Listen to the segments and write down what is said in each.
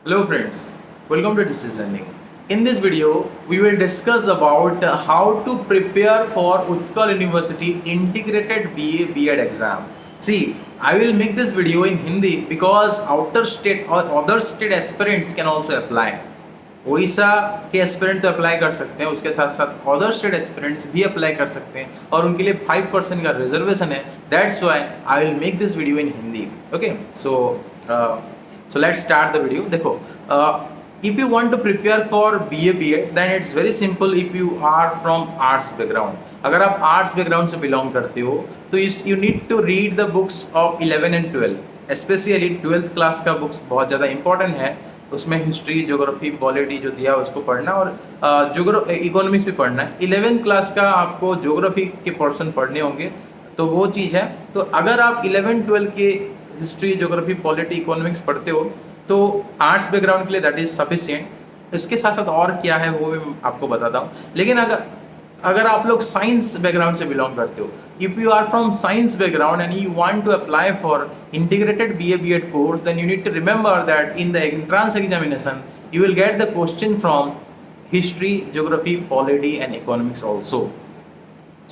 Hello friends, welcome to Distance Learning. In this video, we will discuss about how to prepare for Utkal University Integrated BA B.Ed exam. See, I will make this video in Hindi because outer state or other state aspirants can also apply. Orissa के aspirant तो apply कर सकते हैं, उसके साथ साथ other state aspirants भी apply कर सकते हैं और उनके लिए 5% का रिजर्वेशन है. That's why I will make this video in Hindi. Okay, so let's start the video. देखो, if you want to prepare for BA B.Ed then it's very simple. If you are from arts background, अगर आप arts background से belong करते हो तो you need to read the books of 11 and 12. Specially 12th class का books बहुत ज़्यादा important है. उसमें हिस्ट्री, ज्योग्राफी, पॉलिटी जो दिया है उसको पढ़ना और इकोनॉमिक्स भी पढ़ना है. 11th क्लास का आपको ज्योग्राफी के पोर्शन पढ़ने होंगे, तो वो चीज़ है. तो अगर आप 11-12 के हिस्ट्री, ज्योग्राफी, पॉलिटी, इकोनॉमिक्स पढ़ते हो तो आर्ट्स बैकग्राउंड के लिए दैट इज सफिशिएंट. इसके साथ साथ और क्या है वो भी आपको बताता हूँ. लेकिन अगर आप लोग साइंस बैकग्राउंड से बिलोंग करते हो, if you are from science background and you want to apply for integrated BA B.Ed course, then you need to remember that in the entrance examination you will get the question from history, geography, polity and economics also.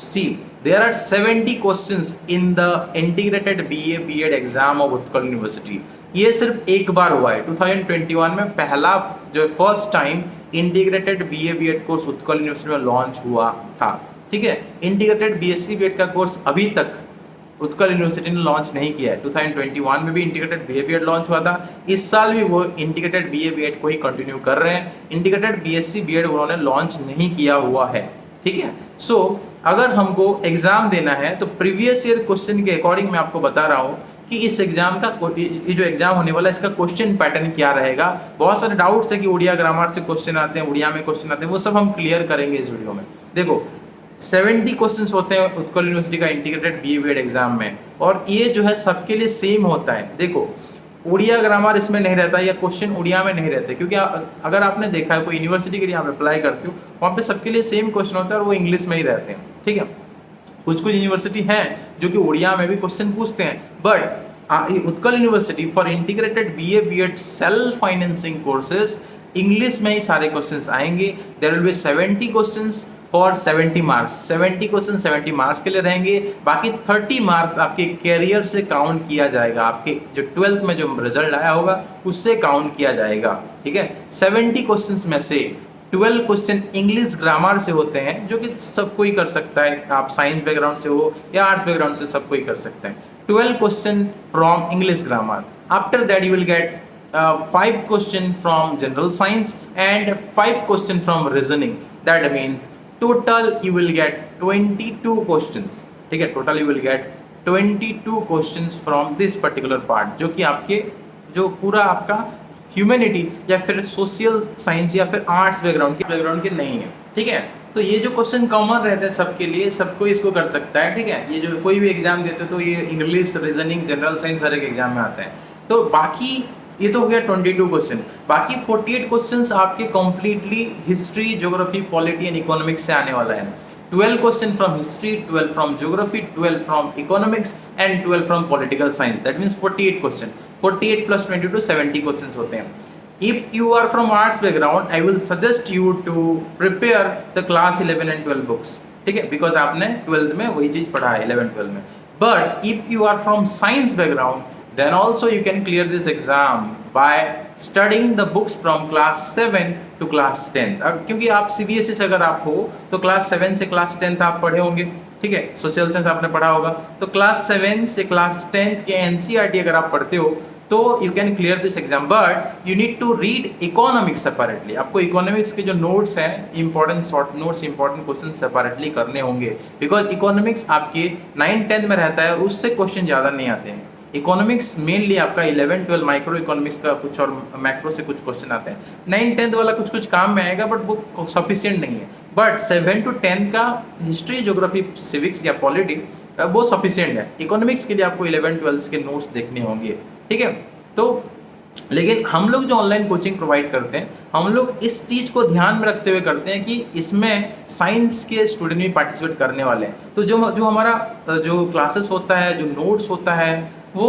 See, there are 70 questions in the integrated BA B.Ed exam of Utkal University. ये सिर्फ एक बार हुआ है. 2021 में पहला जो first time integrated BA B.Ed course Utkal university में launch हुआ था. ठीक है, इंटीग्रेटेड BSc B.Ed का कोर्स अभी तक उत्कल यूनिवर्सिटी ने लॉन्च नहीं किया है. 2021 में भी इंटीग्रेटेड BA B.Ed लॉन्च हुआ था. इस साल भी वो इंटीग्रेटेड BA B.Ed को ही कंटिन्यू कर रहे हैं. इंटीग्रेटेड BSc B.Ed उन्होंने लॉन्च नहीं किया हुआ है. ठीक है, सो अगर हमको एग्जाम देना है तो प्रीवियस ईयर क्वेश्चन के अकॉर्डिंग मैं आपको बता रहा हूँ कि इस एग्जाम का ये जो एग्जाम होने वाला है इसका क्वेश्चन पैटर्न क्या रहेगा. बहुत सारे डाउट्स है कि उड़िया ग्रामर से क्वेश्चन आते हैं, उड़िया में क्वेश्चन आते हैं, वो सब हम क्लियर करेंगे इस वीडियो में. देखो, 70 क्वेश्चंस होते हैं उत्कल यूनिवर्सिटी का इंटीग्रेटेड BA B.Ed एग्जाम में और ये जो है सबके लिए सेम होता है. देखो, उड़िया ग्रामर इसमें नहीं रहता या क्वेश्चन उड़िया में नहीं रहते, क्योंकि अगर आपने देखा है कोई यूनिवर्सिटी के लिए आप अप्लाई करते हो वहाँ पे सबके लिए सेम क्वेश्चन होता है और वो इंग्लिश में ही रहते हैं. ठीक है, कुछ यूनिवर्सिटी हैं जो कि उड़िया में भी क्वेश्चन पूछते हैं, but Utkal university for integrated BA B.Ed self financing courses English में ही सारे क्वेश्चंस आएंगे. There will be 70 questions for 70 marks. 70 question 70 marks के लिए रहेंगे. बाकी 30 मार्क्स आपके कैरियर से काउंट किया जाएगा, आपके जो 12th में जो रिजल्ट आया होगा उससे काउंट किया जाएगा. ठीक है, 70 क्वेश्चंस में से 12 क्वेश्चन इंग्लिश ग्रामर से होते हैं जो कि सब कोई कर सकता है. आप साइंस बैकग्राउंड से हो या आर्ट्स बैकग्राउंड से सब कोई कर सकता है. 12 question from English grammar. After that you will gate 5 question from general science and 5 question from reasoning. That means total you will get 22 questions. ठीक है, total you will get 22 questions from this particular part, जो कि आपके जो पूरा आपका humanity या फिर सोशल साइंस या फिर आर्ट्स बैकग्राउंड के नहीं है. ठीक है, तो ये जो क्वेश्चन कॉमन रहते हैं सबके लिए, सबको इसको कर सकता है. ठीक है, ये जो कोई भी एग्जाम देते तो ये इंग्लिश, रीजनिंग, जनरल साइंस हर एक एग्जाम में आते हैं. तो बाकी ये तो हो गया 22 क्वेश्चन. बाकी 48 क्वेश्चंस आपके completely history, geography, polity and economics से आने वाला है. 12 question from history, 12 from geography, 12 from economics and 12 from political science. That means 48 question. 48 plus 22 70 questions होते हैं. If you are from arts background, I will suggest you to prepare the class 11 and 12 books. ठीक है, because आपने 12th में वही चीज पढ़ा है 11-12 में. But if you are from science background, then also you can clear this exam by studying the books from class 7 to class 10. अब क्योंकि आप CBSE से अगर आप हो तो क्लास 7 से क्लास 10 आप पढ़े होंगे. ठीक है, सोशल साइंस आपने पढ़ा होगा, तो क्लास 7 से क्लास 10 के NCERT अगर आप पढ़ते हो तो you can clear this exam. But you need to read economics separately. आपको इकोनॉमिक्स के जो नोट्स हैं, important short notes, important question separately करने होंगे, बिकॉज इकोनॉमिक्स आपके 9-10 में रहता है और उससे क्वेश्चन ज़्यादा नहीं आते हैं. इकोनॉमिक्स मेनली आपका 11-12 माइक्रो इकोनॉमिक्स का कुछ और मैक्रो से कुछ क्वेश्चन आते हैं. 9-10 वाला कुछ काम में आएगा बट वो सफिशिएंट नहीं है. बट 7 to 10 का हिस्ट्री, ज्योग्राफी, सिविक्स या पॉलिटी वो सफिशिएंट है. इकोनॉमिक्स के लिए आपको 11-12 के नोट्स देखने होंगे. ठीक है, तो लेकिन हम लोग जो ऑनलाइन कोचिंग प्रोवाइड करते हैं, हम लोग इस चीज़ को ध्यान में रखते हुए करते हैं कि इसमें साइंस के स्टूडेंट भी पार्टिसिपेट करने वाले हैं. तो जो हमारा जो क्लासेस होता है, जो नोट्स होता है, वो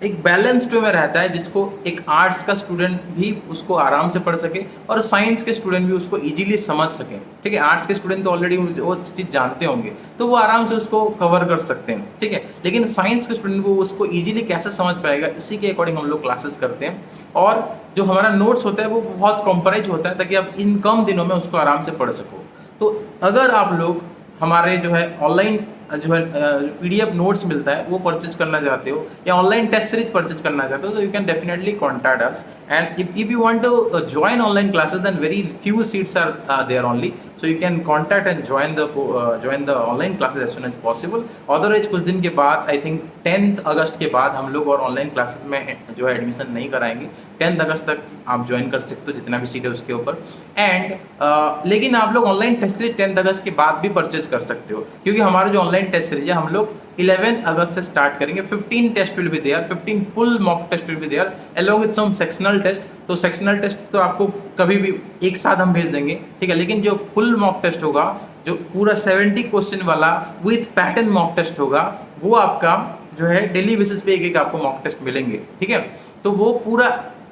एक बैलेंस्ड वे में रहता है, जिसको एक आर्ट्स का स्टूडेंट भी उसको आराम से पढ़ सके और साइंस के स्टूडेंट भी उसको इजीली समझ सकें। ठीक है, आर्ट्स के स्टूडेंट तो ऑलरेडी वो चीज़ जानते होंगे तो वो आराम से उसको कवर कर सकते हैं। ठीक है, लेकिन साइंस के स्टूडेंट को उसको इजीली कैसे समझ पाएगा, इसी के अकॉर्डिंग हम लोग क्लासेस करते हैं। और जो हमारा नोट्स होता है वो बहुत कॉम्प्राइज होता है, ताकि आप इन कम दिनों में उसको आराम से पढ़ सको। तो अगर आप लोग हमारे जो है ऑनलाइन जो है पीडीएफ नोट्स मिलता है वो परचेज करना चाहते हो, या ऑनलाइन टेस्ट सीरीज परचेज करना चाहते हो, तो you can definitely contact us. And if you want to join online classes, then very few seats are there only, so you can contact and join the online classes as soon as possible. Otherwise कुछ दिन के बाद, I think 10 अगस्त के बाद हम लोग और online classes में जो है एडमिशन नहीं कराएंगे। 10 अगस्त तक आप ज्वाइन कर सकते हो, जितना भी सीट है उसके ऊपर। एंड लेकिन आप लोग ऑनलाइन टेस्ट सीरीज 10 अगस्त के बाद भी परचेज कर सकते हो, क्योंकि हमारा जो ऑनलाइन टेस्ट सीरीज है हम लोग 11 अगस्त से स्टार्ट करेंगे। 15 test will be there, 15 full mock test will be there along with some sectional test. तो सेक्शनल टेस्ट तो आपको कभी भी एक साथ हम भेज देंगे, ठीक है, लेकिन जो फुल मॉक टेस्ट होगा, जो पूरा 70 क्वेश्चन वाला विथ पैटर्न मॉक टेस्ट होगा, वो आपका जो है डेली बेसिस पे एक एक आपको मॉक टेस्ट मिलेंगे। ठीक है, तो वो पूरा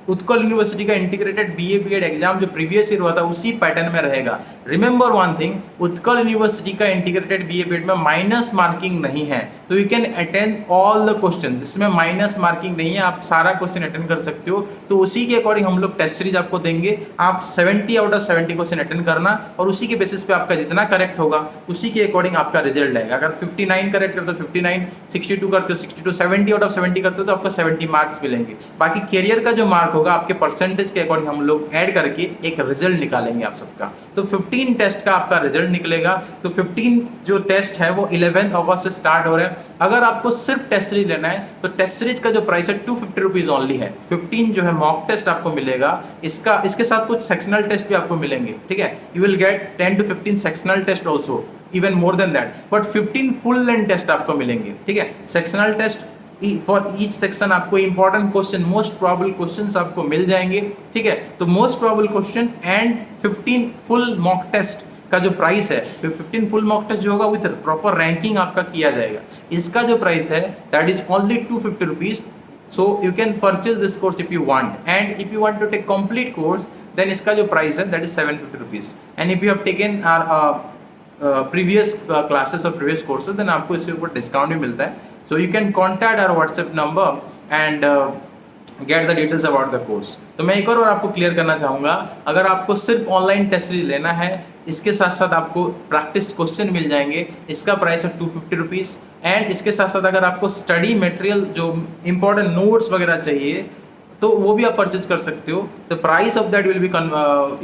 उत्कल यूनिवर्सिटी का इंटीग्रेटेड बीए बीएड एग्जाम जो प्रीवियस ईयर हुआ था उसी पैटर्न में रहेगा। Remember one thing, Utkal university का इंटीग्रेटेड बीए बीएड में माइनस मार्किंग नहीं है, तो you can attend all the questions. इसमें माइनस मार्किंग नहीं है, आप सारा क्वेश्चन अटेंड कर सकते हो। तो उसी के अकॉर्डिंग हम लोग टेस्ट सीरीज आपको देंगे, आप 70 आउट ऑफ 70 क्वेश्चन अटेंड करना, और उसी के बेसिस पे आपका जितना करेक्ट होगा उसी के अकॉर्डिंग आपका रिजल्ट आएगा। अगर 59 करेक्ट करते हो 59, 62 करते हो 62, 70 आउट ऑफ 70 करते हो तो आपको 70 मार्क्स मिलेंगे। बाकी कैरियर का जो मार्क होगा आपके परसेंटेज के अकॉर्डिंग हम लोग ऐड करके एक रिजल्ट निकालेंगे आप सबका। तो 15 टेस्ट का आपका रिजल्ट निकलेगा। तो 15 जो टेस्ट है वो 11 अगस्त से स्टार्ट हो रहे हैं। अगर आपको सिर्फ टेस्ट सीरीज लेना है तो टेस्ट सीरीज का जो प्राइस है 250 रुपीज ओनली है। 15 जो है मॉक टेस्ट आपको मिलेगा, इसके साथ कुछ सेक्शनल टेस्ट भी आपको मिलेंगे। ठीक है, you will get 10 to 15 sectional test also, even more than that, but 15 full length test आपको मिलेंगे। ठीक है, sectional test for each section आपको important question, most probable questions आपको मिल जाएंगे। ठीक है, तो most probable question and 15 full mock test का जो प्राइस है, 15 फुल मॉक टेस्ट जो होगा विद प्रॉपर रैंकिंग आपका किया जाएगा, इसका जो प्राइस है that is only 250 rupees. So you can purchase this course if you want, and if you want to take complete course then इसका जो प्राइस है that is 750 rupees. And if you have taken our previous classes और previous courses then आपको इसके ऊपर discount भी मिलता है। So you can contact our WhatsApp number and get the details about the course. तो मैं एक और आपको क्लियर करना चाहूँगा, अगर आपको सिर्फ ऑनलाइन टेस्ट सीरीज लेना है, इसके साथ साथ आपको प्रैक्टिस क्वेश्चन मिल जाएंगे, इसका प्राइस है 250 रुपीज़। एंड इसके साथ साथ अगर आपको स्टडी मटेरियल जो इंपॉर्टेंट नोट्स वगैरह चाहिए तो वो भी आप परचेज कर सकते हो। तो price of that will be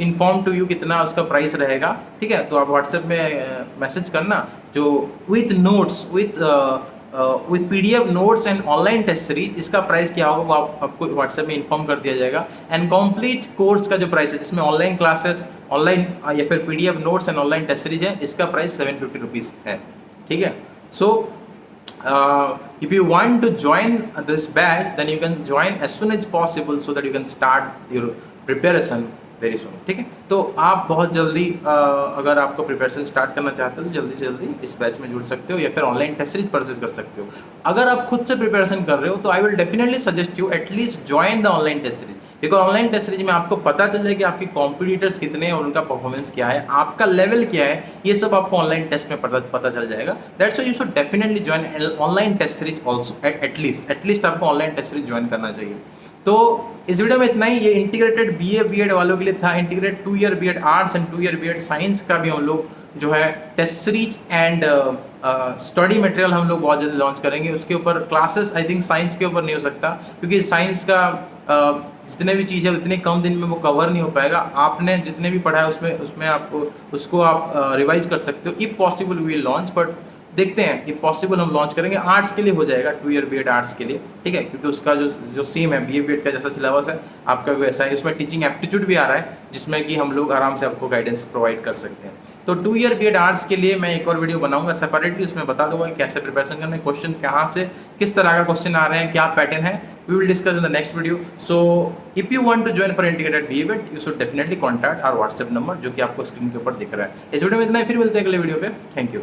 inform to you, कितना उसका प्राइस रहेगा। ठीक है, तो आप व्हाट्सएप में मैसेज करना, जो with notes with PDF notes and online test series, इसका प्राइस क्या होगा वो आपको व्हाट्सएप में इन्फॉर्म कर दिया जाएगा। एंड कंप्लीट कोर्स का जो प्राइस है, जिसमें ऑनलाइन क्लासेस, ऑनलाइन या फिर PDF notes and online test series है, इसका प्राइस 750 रुपीज़ है। ठीक है, सो if you want to join this batch then you can join as soon as possible so that you can start your preparation very soon. ठीक है, तो आप बहुत जल्दी अगर आपको प्रिपरेशन स्टार्ट करना चाहते हो तो जल्दी से जल्दी इस बैच में जुड़ सकते हो, या फिर ऑनलाइन टेस्ट सीरीज परचेज कर सकते हो। अगर आप खुद से प्रिपरेशन कर रहे हो तो I will definitely suggest you at least join the online test series, because online test series में आपको पता चल जाए कि आपके कॉम्पिटिटर्स कितने हैं और उनका परफॉर्मेंस क्या है, आपका लेवल क्या है, ये सब आपको ऑनलाइन टेस्ट में पता चल जाएगा। That's why you should definitely join online test series also, at least आपको ऑनलाइन टेस्ट सीरीज ज्वाइन करना चाहिए। तो इस वीडियो में इतना ही। ये इंटीग्रेटेड बीए बीएड वालों के लिए था, integrated 2 year BEd arts and 2 year BEd science का भी हम लोग जो है test series and study material हम लोग बहुत जल्दी लॉन्च करेंगे। उसके ऊपर क्लासेस आई थिंक साइंस के ऊपर नहीं हो सकता, क्योंकि साइंस का जितने भी चीज़ है उतने कम दिन में वो कवर नहीं हो पाएगा। आपने जितने भी पढ़ा है उसमें आपको उसको आप रिवाइज कर सकते हो। If possible we will launch, but देखते हैं, इफ पॉसिबल हम लॉन्च करेंगे। आर्ट्स के लिए हो जाएगा, 2 ईयर बीएड आर्ट्स के लिए, ठीक है, क्योंकि उसका जो सेम है बीए बीएड का जैसा सिलेबस है आपका भी वैसा है। उसमें टीचिंग एप्टीट्यूड भी आ रहा है, जिसमें कि हम लोग आराम से आपको गाइडेंस प्रोवाइड कर सकते हैं। तो 2 ईयर बीएड आर्ट्स के लिए मैं एक और वीडियो बनाऊंगा सेपरेटली, उसमें बता दूंगा कि कैसे प्रिपरेशन करना है, क्वेश्चन कहाँ से किस तरह का क्वेश्चन आ रहे हैं, क्या पैटर्न है, we will discuss in the next video. So if you want to join for integrated BA you should definitely contact our WhatsApp number जो कि आपको स्क्रीन के ऊपर दिख रहा है। इस वीडियो में इतना ही, फिर मिलते हैं अगले वीडियो पे। Thank you.